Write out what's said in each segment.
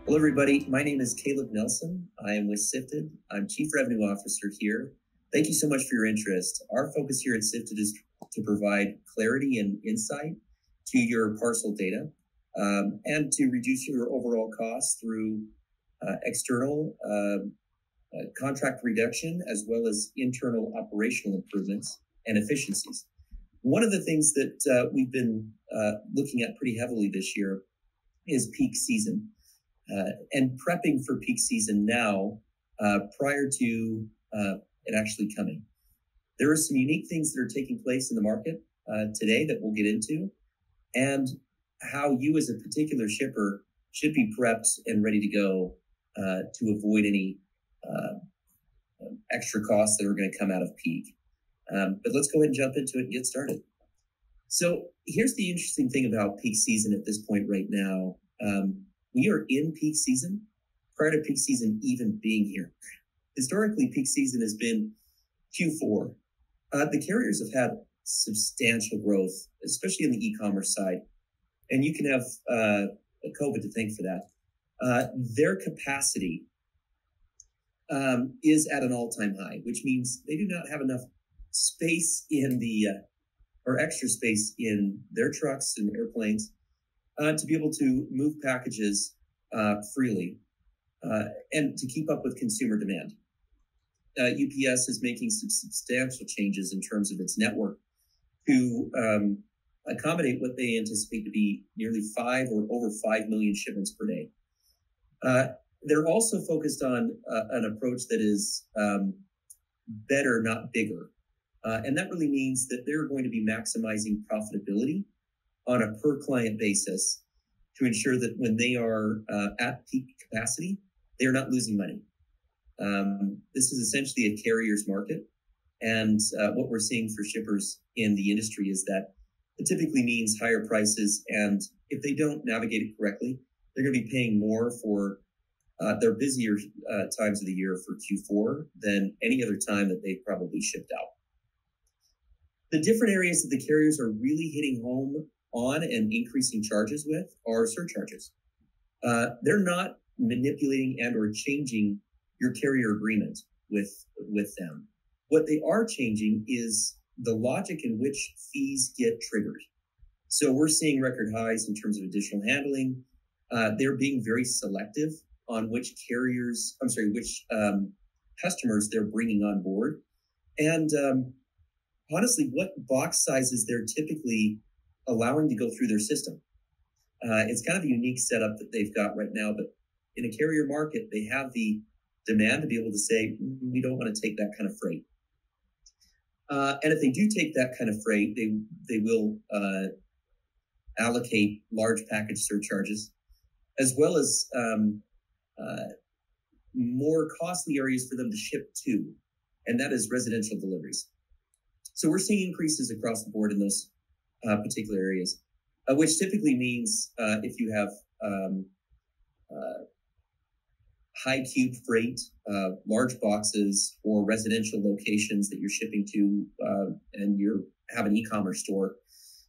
Hello, everybody. My name is Caleb Nelson. I am with Sifted. I'm Chief Revenue Officer here. Thank you so much for your interest. Our focus here at Sifted is to provide clarity and insight to your parcel data and to reduce your overall costs through external contract reduction as well as internal operational improvements and efficiencies. One of the things that we've been looking at pretty heavily this year is peak season. And prepping for peak season now prior to it actually coming. There are some unique things that are taking place in the market today that we'll get into, and how you as a particular shipper should be prepped and ready to go to avoid any extra costs that are going to come out of peak. But let's go ahead and jump into it and get started. So here's the interesting thing about peak season at this point right now. We are in peak season prior to peak season even being here. Historically, peak season has been Q4. The carriers have had substantial growth, especially in the e-commerce side. And you can have COVID to thank for that. Their capacity is at an all-time high, which means they do not have enough space in or extra space in their trucks and airplanes to be able to move packages freely and to keep up with consumer demand. UPS is making some substantial changes in terms of its network to accommodate what they anticipate to be nearly 5 or over 5 million shipments per day. They're also focused on an approach that is better, not bigger. And that really means that they're going to be maximizing profitability on a per client basis to ensure that when they are at peak capacity, they're not losing money. This is essentially a carrier's market. And what we're seeing for shippers in the industry is that it typically means higher prices. And if they don't navigate it correctly, they're going to be paying more for their busier times of the year for Q4 than any other time that they've probably shipped out. The different areas that the carriers are really hitting home on and increasing charges with are surcharges. They're not manipulating and or changing your carrier agreement with them. What they are changing is the logic in which fees get triggered. So we're seeing record highs in terms of additional handling. They're being very selective on which customers they're bringing on board. And honestly, what box sizes they're typically allowing to go through their system. It's kind of a unique setup that they've got right now, but in a carrier market, they have the demand to be able to say, we don't want to take that kind of freight. And if they do take that kind of freight, they will allocate large package surcharges, as well as more costly areas for them to ship to, and that is residential deliveries. So we're seeing increases across the board in those particular areas, which typically means if you have high cube freight, large boxes, or residential locations that you're shipping to, and you have an e-commerce store,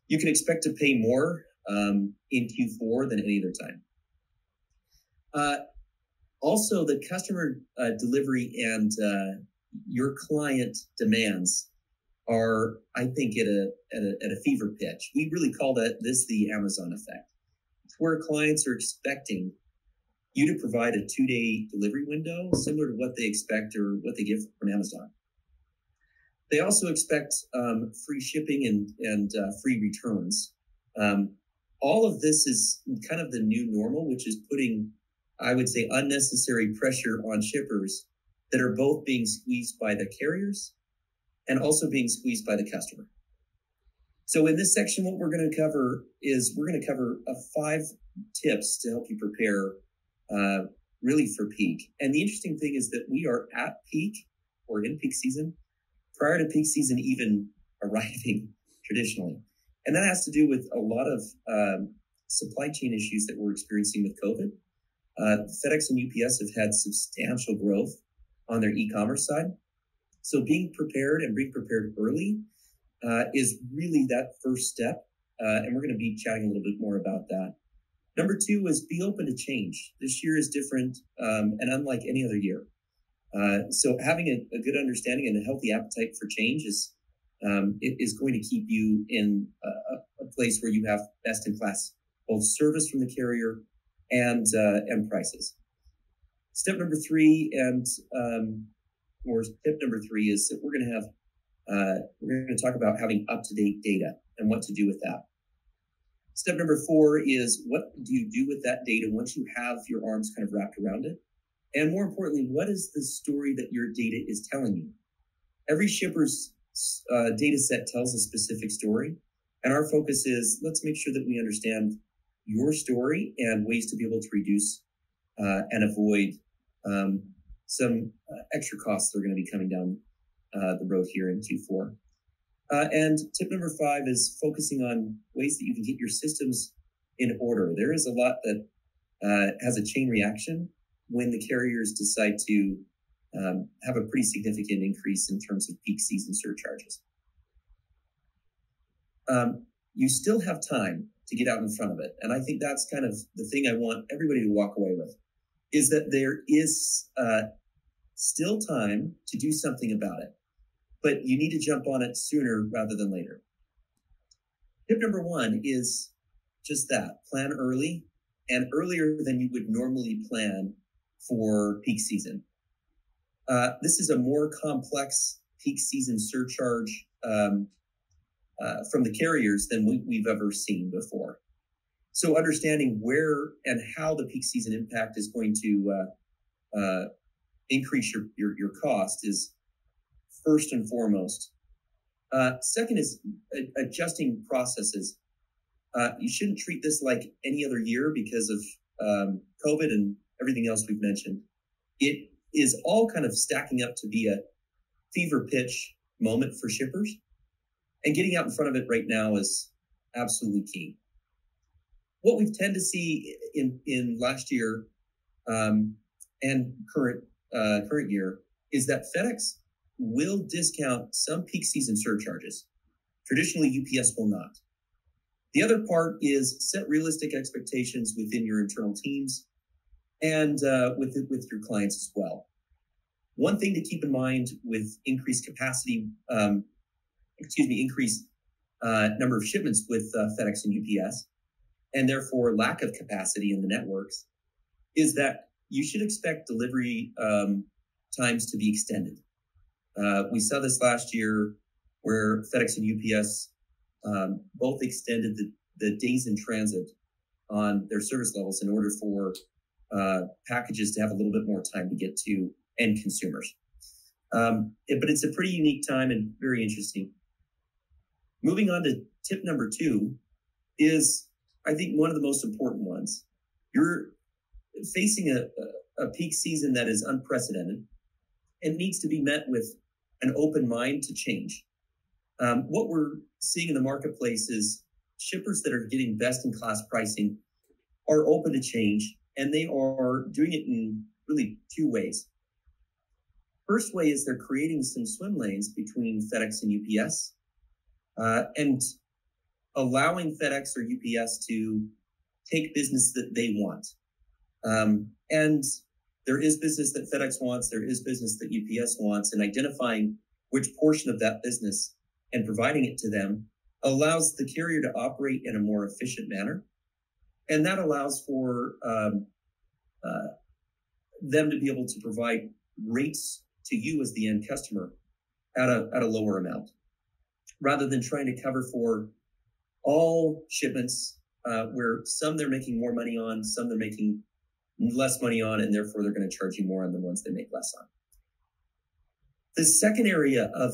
you can expect to pay more in Q4 than any other time. Also, the customer delivery and your client demands are, I think, at a fever pitch. We really call this the Amazon effect. It's where clients are expecting you to provide a 2-day delivery window, similar to what they expect or what they get from Amazon. They also expect free shipping and free returns. All of this is kind of the new normal, which is putting, I would say, unnecessary pressure on shippers that are both being squeezed by the carriers and also being squeezed by the customer. So in this section, what we're going to cover is 5 tips to help you prepare really for peak. And the interesting thing is that we are at peak or in peak season prior to peak season even arriving traditionally. And that has to do with a lot of supply chain issues that we're experiencing with COVID. FedEx and UPS have had substantial growth on their e-commerce side. So being prepared and being prepared early is really that first step. And we're going to be chatting a little bit more about that. Number two is be open to change. This year is different and unlike any other year. So having a good understanding and a healthy appetite for change is going to keep you in a place where you have best in class both service from the carrier and prices. Step number three or tip number three is that we're going to talk about having up-to-date data and what to do with that. Step number four is what do you do with that data once you have your arms kind of wrapped around it? And more importantly, what is the story that your data is telling you? Every shipper's data set tells a specific story. And our focus is let's make sure that we understand your story and ways to be able to reduce and avoid some extra costs that are going to be coming down the road here in Q4. And tip number five is focusing on ways that you can get your systems in order. There is a lot that has a chain reaction when the carriers decide to have a pretty significant increase in terms of peak season surcharges. You still have time to get out in front of it. And I think that's kind of the thing I want everybody to walk away with, is that there is still time to do something about it, but you need to jump on it sooner rather than later. Tip number one is just that, plan early and earlier than you would normally plan for peak season. This is a more complex peak season surcharge from the carriers than we've ever seen before. So understanding where and how the peak season impact is going to increase your cost is first and foremost. Second is adjusting processes. You shouldn't treat this like any other year because of COVID and everything else we've mentioned. It is all kind of stacking up to be a fever pitch moment for shippers. And getting out in front of it right now is absolutely key. What we've tended to see in last year and current year is that FedEx will discount some peak season surcharges. Traditionally, UPS will not. The other part is set realistic expectations within your internal teams and with your clients as well. One thing to keep in mind with increased capacity, increased number of shipments with FedEx and UPS, and therefore lack of capacity in the networks, is that you should expect delivery times to be extended. We saw this last year where FedEx and UPS both extended the days in transit on their service levels in order for packages to have a little bit more time to get to end consumers. But it's a pretty unique time and very interesting. Moving on to tip number two is, I think, one of the most important ones. You're facing a peak season that is unprecedented and needs to be met with an open mind to change. What we're seeing in the marketplace is shippers that are getting best-in-class pricing are open to change, and they are doing it in really two ways. First way is they're creating some swim lanes between FedEx and UPS and allowing FedEx or UPS to take business that they want. And there is business that FedEx wants, there is business that UPS wants, and identifying which portion of that business and providing it to them allows the carrier to operate in a more efficient manner. And that allows for them to be able to provide rates to you as the end customer at a lower amount, rather than trying to cover for all shipments where some they're making more money on, some they're making less money on, and therefore they're going to charge you more on the ones they make less on. The second area of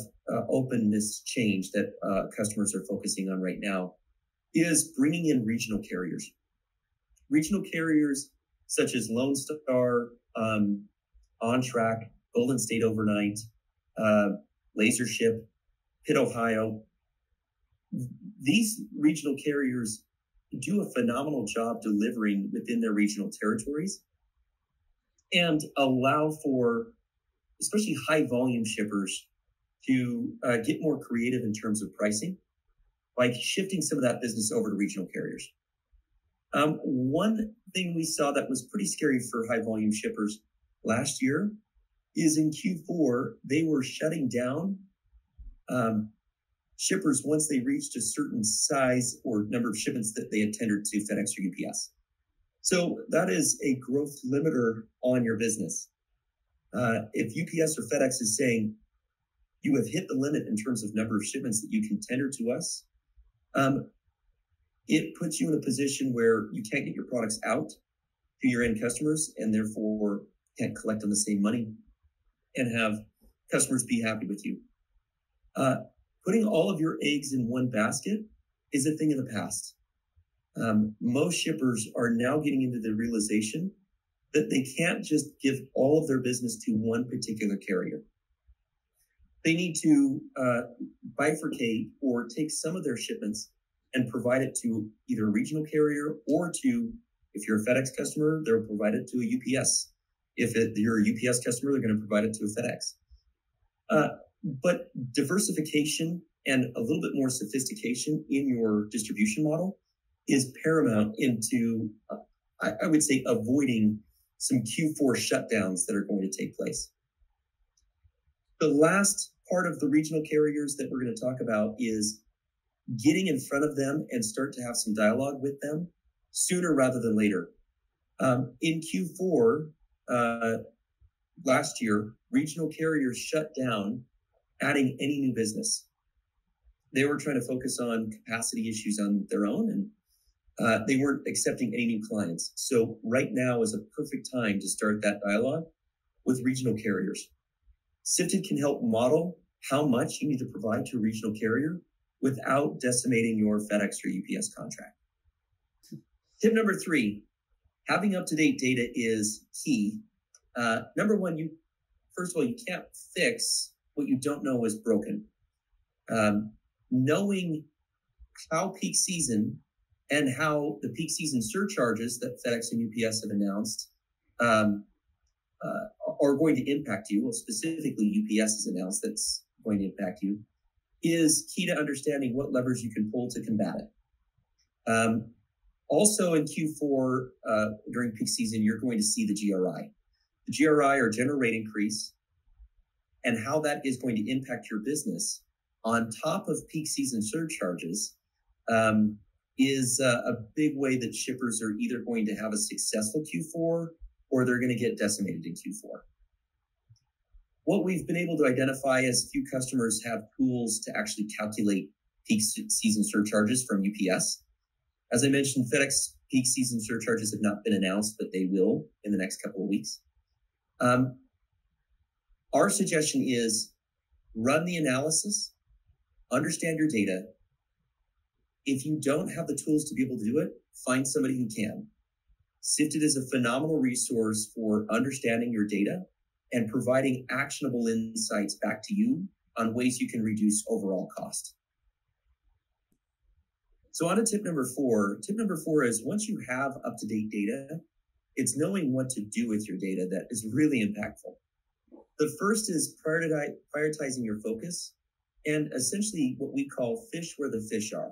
openness change that customers are focusing on right now is bringing in regional carriers. Regional carriers such as Lone Star, On Track, Golden State Overnight, Lasership, Pitt, Ohio. These regional carriers do a phenomenal job delivering within their regional territories and allow for especially high volume shippers to get more creative in terms of pricing by shifting some of that business over to regional carriers. One thing we saw that was pretty scary for high volume shippers last year is in Q4, they were shutting down um, shippers once they reached a certain size or number of shipments that they had tendered to FedEx or UPS. So that is a growth limiter on your business. If UPS or FedEx is saying you have hit the limit in terms of number of shipments that you can tender to us, it puts you in a position where you can't get your products out to your end customers and therefore can't collect on the same money and have customers be happy with you. Putting all of your eggs in one basket is a thing of the past. Most shippers are now getting into the realization that they can't just give all of their business to one particular carrier. They need to bifurcate or take some of their shipments and provide it to either a regional carrier or to, if you're a FedEx customer, they'll provide it to a UPS. If you're a UPS customer, they're going to provide it to a FedEx. But diversification and a little bit more sophistication in your distribution model is paramount into, I would say, avoiding some Q4 shutdowns that are going to take place. The last part of the regional carriers that we're going to talk about is getting in front of them and start to have some dialogue with them sooner rather than later. In Q4 last year, regional carriers shut down adding any new business. They were trying to focus on capacity issues on their own, and they weren't accepting any new clients. So right now is a perfect time to start that dialogue with regional carriers. Sifted can help model how much you need to provide to a regional carrier without decimating your FedEx or UPS contract. Tip number 3, having up-to-date data is key. Number 1, first of all, you can't fix what you don't know is broken. Knowing how peak season and how the peak season surcharges that FedEx and UPS have announced are going to impact you, well, specifically UPS has announced that's going to impact you, is key to understanding what levers you can pull to combat it. Also in Q4, during peak season, you're going to see the GRI. The GRI, or general rate increase, and how that is going to impact your business on top of peak season surcharges is a big way that shippers are either going to have a successful Q4 or they're going to get decimated in Q4. What we've been able to identify is few customers have tools to actually calculate peak season surcharges from UPS. As I mentioned, FedEx peak season surcharges have not been announced, but they will in the next couple of weeks. Our suggestion is run the analysis, understand your data. If you don't have the tools to be able to do it, find somebody who can. Sifted is a phenomenal resource for understanding your data and providing actionable insights back to you on ways you can reduce overall cost. So on to tip number 4. Tip number 4 is once you have up-to-date data, it's knowing what to do with your data that is really impactful. The first is prioritizing your focus and essentially what we call fish where the fish are.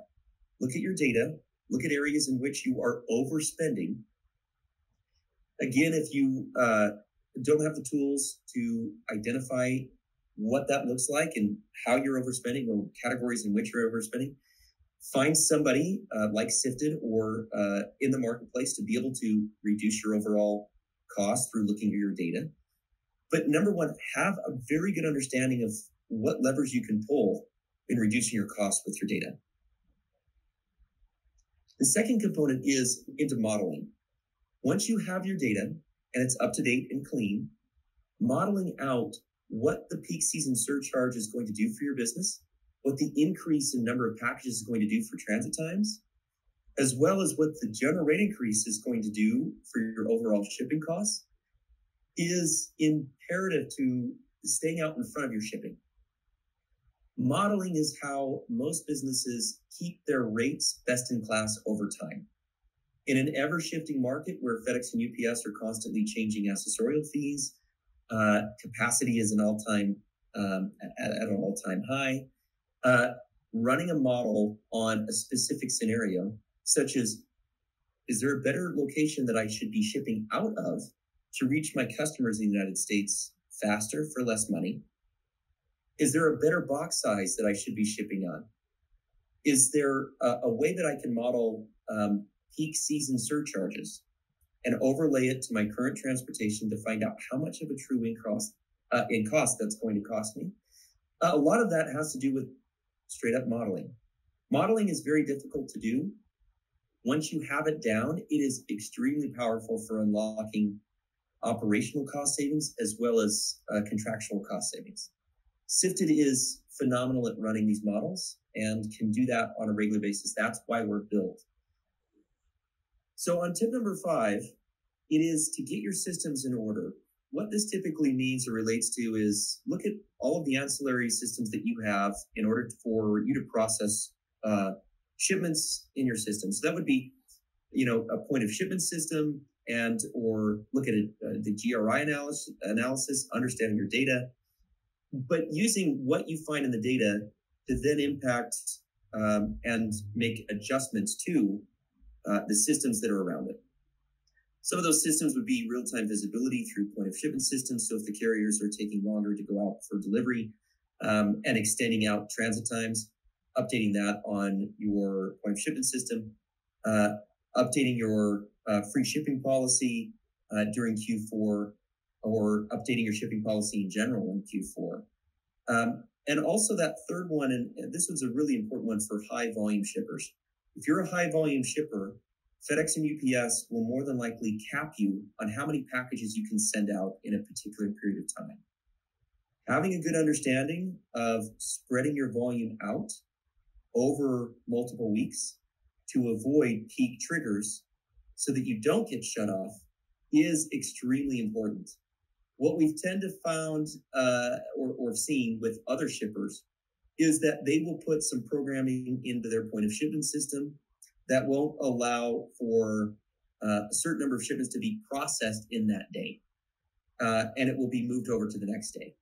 Look at your data, look at areas in which you are overspending. Again, if you don't have the tools to identify what that looks like and how you're overspending or categories in which you're overspending, find somebody like Sifted or in the marketplace to be able to reduce your overall cost through looking at your data. But number 1, have a very good understanding of what levers you can pull in reducing your cost with your data. The second component is into modeling. Once you have your data and it's up to date and clean, modeling out what the peak season surcharge is going to do for your business, what the increase in number of packages is going to do for transit times, as well as what the general rate increase is going to do for your overall shipping costs, is imperative to staying out in front of your shipping. Modeling is how most businesses keep their rates best in class over time. In an ever-shifting market where FedEx and UPS are constantly changing accessorial fees, capacity is at an all-time high. Running a model on a specific scenario, such as Is there a better location that I should be shipping out of to reach my customers in the United States faster for less money? Is there a better box size that I should be shipping on? Is there a way that I can model peak season surcharges and overlay it to my current transportation to find out how much of a true in cost that's going to cost me? A lot of that has to do with straight up modeling. Modeling is very difficult to do. Once you have it down, it is extremely powerful for unlocking operational cost savings as well as contractual cost savings. Sifted is phenomenal at running these models and can do that on a regular basis. That's why we're built. So on tip number 5, it is to get your systems in order. What this typically means or relates to is look at all of the ancillary systems that you have in order for you to process shipments in your system. So that would be, a point of shipment system or look at the GRI analysis, understanding your data, but using what you find in the data to then impact and make adjustments to the systems that are around it. Some of those systems would be real-time visibility through point of shipment systems. So if the carriers are taking longer to go out for delivery and extending out transit times, updating that on your point of shipment system, updating your free shipping policy during Q4, or updating your shipping policy in general in Q4. And also that third one, and this one's a really important one for high volume shippers. If you're a high volume shipper, FedEx and UPS will more than likely cap you on how many packages you can send out in a particular period of time. Having a good understanding of spreading your volume out over multiple weeks to avoid peak triggers so that you don't get shut off is extremely important. What we've tended to found or seen with other shippers is that they will put some programming into their point of shipment system that won't allow for a certain number of shipments to be processed in that day, and it will be moved over to the next day.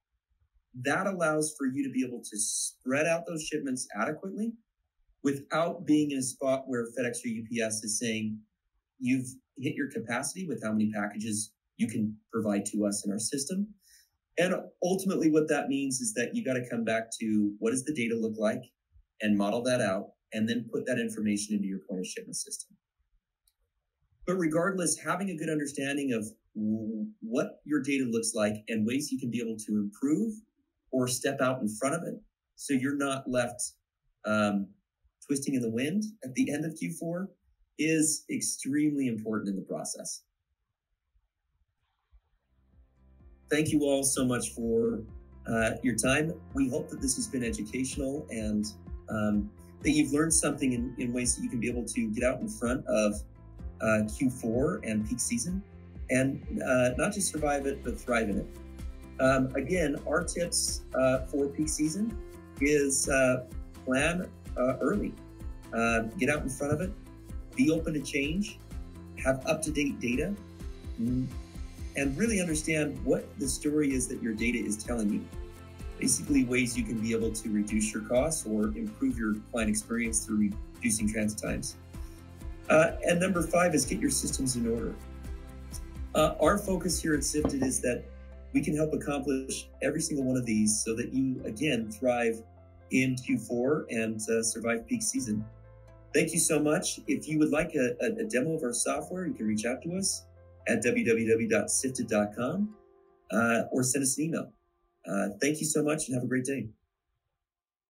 That allows for you to be able to spread out those shipments adequately without being in a spot where FedEx or UPS is saying, you've hit your capacity with how many packages you can provide to us in our system. And ultimately what that means is that you got to come back to what does the data look like and model that out and then put that information into your point of shipment system. But regardless, having a good understanding of what your data looks like and ways you can be able to improve or step out in front of it so you're not left twisting in the wind at the end of Q4 is extremely important in the process. Thank you all so much for your time. We hope that this has been educational and that you've learned something in ways that you can be able to get out in front of Q4 and peak season and not just survive it, but thrive in it. Again, our tips for peak season is plan early, get out in front of it, be open to change, have up-to-date data, and really understand what the story is that your data is telling you. Basically ways you can be able to reduce your costs or improve your client experience through reducing transit times. And number 5 is get your systems in order. Our focus here at Sifted is that we can help accomplish every single one of these so that you, again, thrive in Q4 and survive peak season. Thank you so much. If you would like a demo of our software, you can reach out to us at www.sifted.com or send us an email. Thank you so much and have a great day.